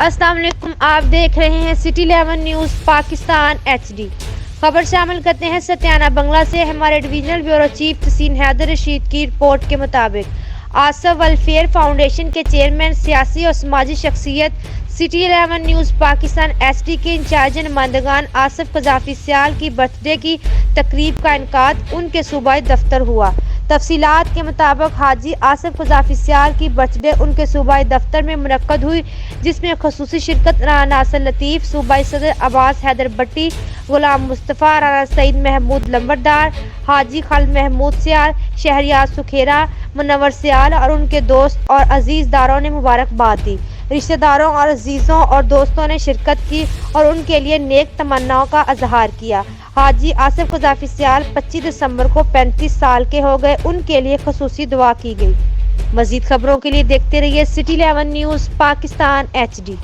السلام علیکم، آپ دیکھ رہے ہیں سٹی 11 نیوز پاکستان HD۔ خبر شامل کرتے ہیں ستیانہ بنگلہ سے۔ ہمارے ڈویژنل بیورو چیف تحسین حیدر رشید کی رپورٹ کے مطابق آصف ویلفیئر فاؤنڈیشن کے چیئرمین، سیاسی اور سماجی شخصیت، سٹی 11 نیوز پاکستان HD کے انچارج نمائندگان آصف قذافی سیال کی برتھ ڈے کی تقریب کا انعقاد ان کے صوبائی دفتر ہوا۔ تفصیلات کے مطابق حاجی آصف قذافی سیال کی برتھ ڈے ان کے صوبائی دفتر میں منعقد ہوئی، جس میں خصوصی شرکت رانا ناصر لطیف، صوبائی صدر عباس حیدر بٹی، غلام مصطفیٰ، رانا سعید محمود لمبردار، حاجی خالد محمود سیال، شہریار سکھیرا، منور سیال اور ان کے دوست اور عزیز داروں نے مبارکباد دی۔ رشتہ داروں اور عزیزوں اور دوستوں نے شرکت کی اور ان کے لیے نیک تمناؤں کا اظہار کیا۔ حاجی آصف قذافی سیال 25 دسمبر کو 35 سال کے ہو گئے۔ ان کے لیے خصوصی دعا کی گئی۔ مزید خبروں کے لیے دیکھتے رہیے سٹی 11 نیوز پاکستان HD۔